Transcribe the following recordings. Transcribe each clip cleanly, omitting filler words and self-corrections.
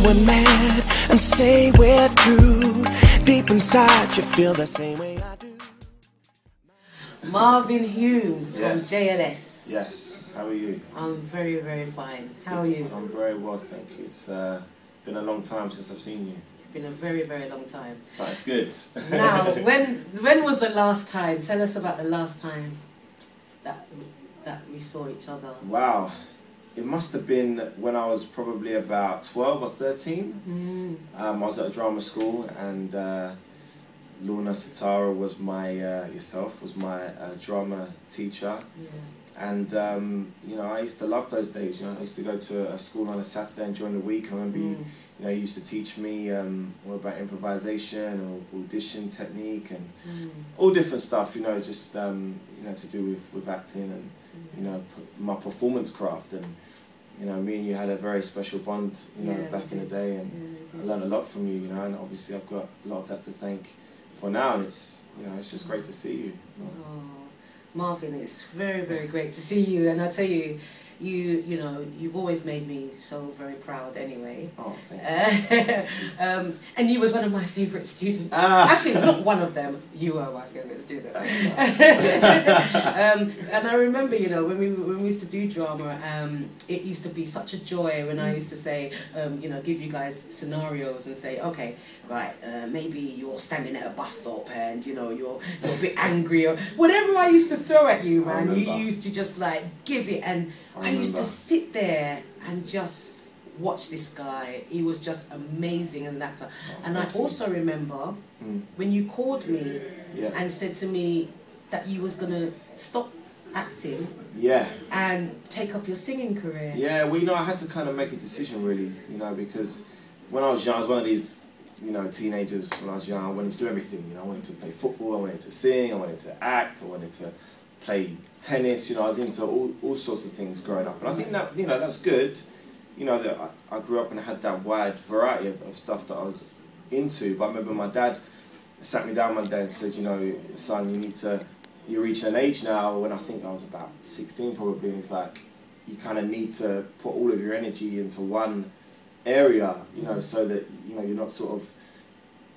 someone mad and say we're through. Deep inside you feel the same way I do. Marvin Humes from Yes. JLS. Yes, how are you? I'm very, very fine. How are you? I'm very well, thank you. It's been a long time since I've seen you. It's been a very, very long time. But it's good. Now, when was the last time? Tell us about the last time that we saw each other. Wow. It must have been when I was probably about 12 or 13. I was at a drama school, and Lorna Sutara was my, was my drama teacher. Yeah. And, you know, I used to love those days. You know, I used to go to a school on a Saturday and during the week. I remember you know, you used to teach me all about improvisation or audition technique and all different stuff, you know, just, you know, to do with acting and, you know, my performance craft. And, you know, me and you had a very special bond, you know, back in the day. And I learned a lot from you, you know, and obviously I've got a lot of that to thank for now. And it's, you know, it's just great to see you. Oh, Marvin, it's very, very great to see you, and I tell you, you know, you've always made me so very proud anyway. Oh, thank you. And you was one of my favourite students. Actually, not one of them, you were my favourite student. Nice. And I remember, you know, when we used to do drama, it used to be such a joy when I used to say, you know, give you guys scenarios and say, okay, right, maybe you're standing at a bus stop and, you know, you're a bit angry or whatever I used to throw at you, man. You used to just like give it, and I used to sit there and just watch this guy. He was just amazing as an actor. And I also remember when you called me and said to me that you was going to stop acting and take up your singing career. Yeah, well, you know, I had to kind of make a decision, really, you know, because when I was young, I was one of these, you know, teenagers when I was young. I wanted to do everything, you know. I wanted to play football, I wanted to sing, I wanted to act, I wanted to play tennis, you know. I was into all sorts of things growing up. And I think that, you know, that's good, you know, that I grew up and I had that wide variety of stuff that I was into. But I remember my dad sat me down one day and said, you know, son, you're reaching an age now, when I think I was about 16 probably, and it's like, you kind of need to put all of your energy into one area, you know, so that, you know, you're not sort of,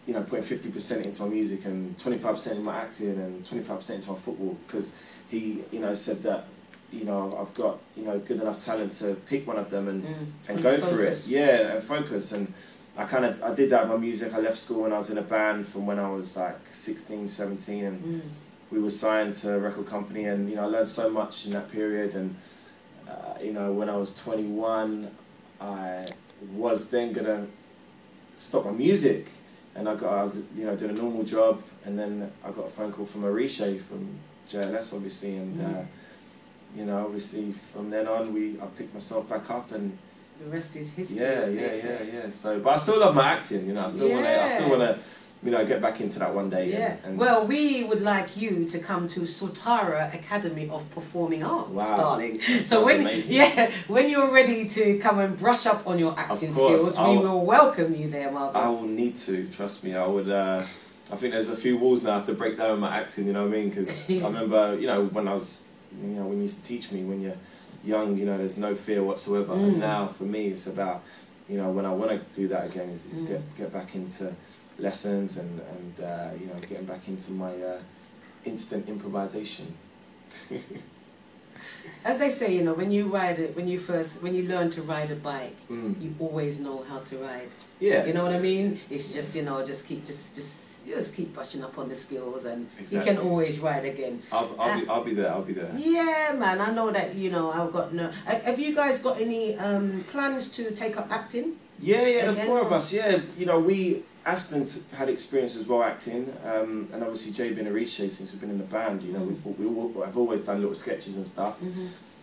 you know, putting 50% into my music and 25% in my acting and 25% into my football, because he, you know, said that, you know, I've got, you know, good enough talent to pick one of them and go for it. Yeah, and focus. And I did that with my music. I left school and I was in a band from when I was like 16, 17, and we were signed to a record company, and, you know, I learned so much in that period. And, you know, when I was 21, I was then going to stop my music. And I was, you know, doing a normal job, and then I got a phone call from Arisha from JLS, obviously, and you know, obviously from then on, I picked myself back up, and the rest is history. Yeah. So, but I still love my acting, you know. I still want to, you know, get back into that one day. Yeah. And well, we would like you to come to Sutara Academy of Performing Arts, darling. So when you're ready to come and brush up on your acting skills, we will welcome you there, Marvin. I will need to, trust me. I would. I think there's a few walls now I have to break down in my acting. You know what I mean? Because I remember, you know, when I was, you know, when you used to teach me, when you're young, you know, there's no fear whatsoever. And now for me, it's about, you know, when I want to do that again, is get back into lessons and you know, getting back into my instant improvisation. As they say, you know, when you learn to ride a bike, you always know how to ride. Yeah. You know what I mean? It's just, you know, just keep brushing up on the skills, and you can always ride again. I'll be there. Yeah, man. I know that, you know, I've got no. Have you guys got any plans to take up acting? Yeah, the four of us. Yeah, you know, Aston's had experience as well acting, and obviously JB and Arisha, since we've been in the band, you know, I've always done little sketches and stuff.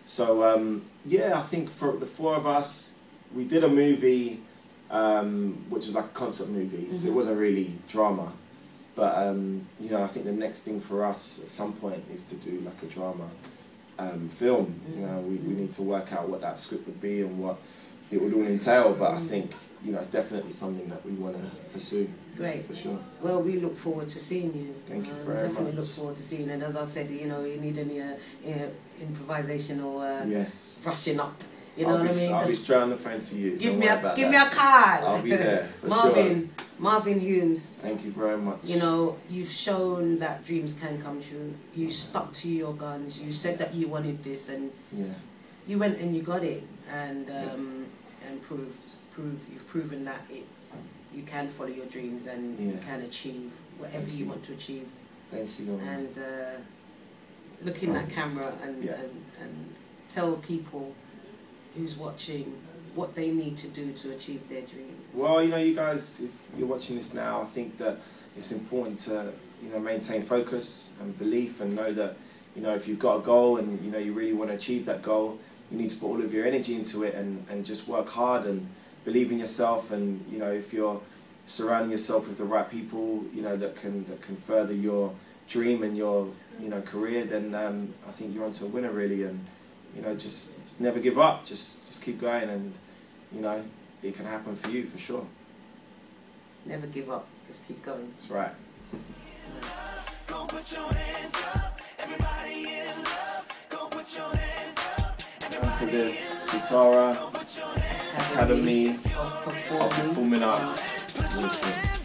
So yeah, I think for the four of us, we did a movie, which was like a concert movie, so it wasn't really drama. But you know, I think the next thing for us at some point is to do like a drama film. You know, we need to work out what that script would be and what it would all entail. But I think, you know, it's definitely something that we want to pursue. Great. For sure. Well, we look forward to seeing you. Thank you very much. Definitely look forward to seeing you. And as I said, you know, you need any improvisation or brushing up You know what I mean? I'll be straight on the phone to you. Give me a call. I'll be there for sure. Marvin Humes. Thank you very much. You know, you've shown that dreams can come true. You stuck to your guns. You said that you wanted this, and you went and you got it, and you've proven that you can follow your dreams and you can achieve whatever you want to achieve. Thank you, Lorna. And look in that camera and tell people who's watching what they need to do to achieve their dreams. Well, you know, you guys, if you're watching this now, I think that it's important to, you know, maintain focus and belief, and know that, you know, if you've got a goal and, you know, you really want to achieve that goal, you need to put all of your energy into it and just work hard and believe in yourself. And, you know, if you're surrounding yourself with the right people, you know, that can further your dream and your, you know, career, then I think you're onto a winner, really. And, you know, just never give up. Just keep going, and, you know, it can happen for you for sure. Never give up. Just keep going. That's right. Go put your hands up. Everybody in love. Go put your hands up. Down to the Sutara Academy of Performing Arts. Awesome.